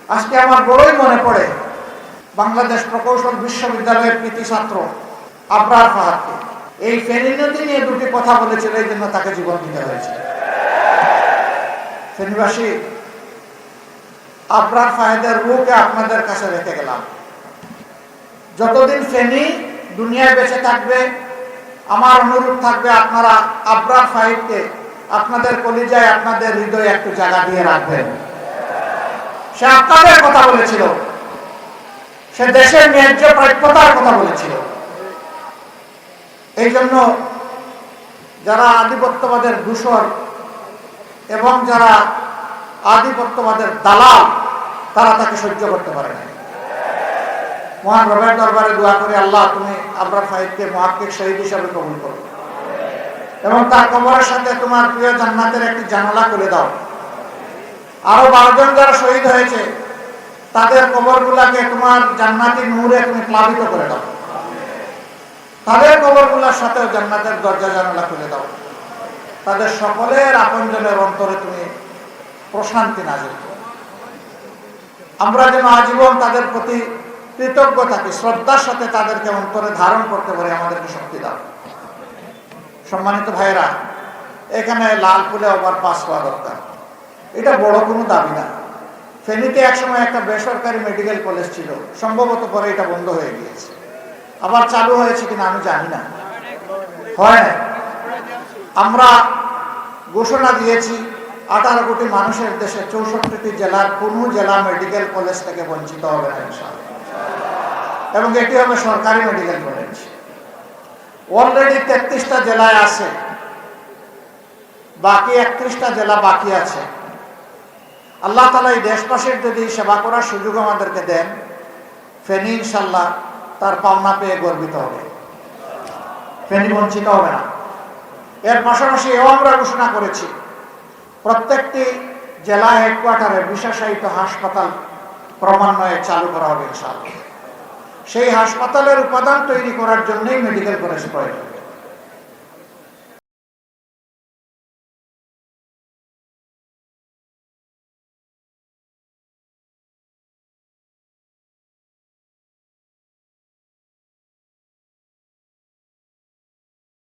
আজকে আমার বড়ই মনে পড়ে বাংলাদেশ প্রকৌশল বিশ্ববিদ্যালয়ের কৃতি ছাত্র আবরার ফাহাদকে। এই ফেনী নদী নিয়ে দুটি কথা বলেছিল, এই জন্য তাকে জীবন দিতে হয়েছে। ফেনীবাসী, আবরার ফাহাদের রূহকে আপনাদের কাছে রেখে গেলাম। যতদিন ফেনী দুনিয়ায় বেঁচে থাকবে, আমার অনুরোধ থাকবে আপনারা আবরার ফাহাদকে আপনাদের কলিজায়, আপনাদের হৃদয়ে একটু জায়গা দিয়ে রাখবেন। সে আপনাদের কথা বলেছিল, সে দেশের ন্যায্য প্রাপ্যতার কথা বলেছিল। এই জন্য যারা আধিপত্যবাদের দূষর এবং যারা আধিপত্যবাদের দালাল, তারা তাকে সহ্য করতে পারে না। মহান রবের দরবারে দোয়া করে, আল্লাহ তুমি আবরার ফাহাদকে মুহাক্কিক শহীদ হিসাবে কবুল করো এবং তার কবরের সাথে তোমার প্রিয় জান্নাতের একটি জানালা করে দাও। আরো 12 জন যারা শহীদ হয়েছে, তাদের কবরগুলাকে তোমার জান্নাতি নূরে তুমি প্লাবিত করে দাও। তাদের কবরগুলার সাথেও জান্নাতের দরজা জানালা খুলে দাও। তাদের সকলের আপনজনের অন্তরে তুমি প্রশান্তি নাজিল করো। আমরা যেন আজীবন তাদের প্রতি কৃতজ্ঞ থাকি, শ্রদ্ধার সাথে তাদেরকে অন্তরে ধারণ করতে পারি। আমাদেরকে শক্তি দাও। সম্মানিত ভাইয়েরা, এখানে লালপুলে ওভারপাস হওয়া দরকার, এটা বড় কোনো দাবি না। ফেনীতে একসময় একটা বেসরকারি মেডিকেল কলেজ ছিল, সম্ভবত পরে এটা বন্ধ হয়ে গিয়েছে, আবার চালু হয়েছে কিনা আমি জানি না। হয় না, আমরা ঘোষণা দিয়েছি 18 কোটি মানুষের দেশে 64টি জেলার কোন জেলা মেডিকেল কলেজ থেকে বঞ্চিত হবে না ইনশাআল্লাহ, এবং এটি হবে সরকারি মেডিকেল কলেজ। অলরেডি 33টা জেলায় আছে, বাকি 31টা জেলা বাকি আছে। আল্লাহ তাআলা এই দেশবাসীর যদি সেবা করার সুযোগ আমাদেরকে দেন, ফেনী ইনশাআল্লাহ তার পাওনা পেয়ে গর্বিত হবে, ফেনী বঞ্চিত হবে না। এর পাশাপাশি এও আমরা ঘোষণা করেছি, প্রত্যেকটি জেলা হেডকোয়ার্টারে বিশেষায়িত হাসপাতাল ক্রমান্বয়ে চালু করা হবে ইনশাআল্লাহ। সেই হাসপাতালের উপাদান তৈরি করার জন্যই মেডিকেল কলেজ প্রয়োজন।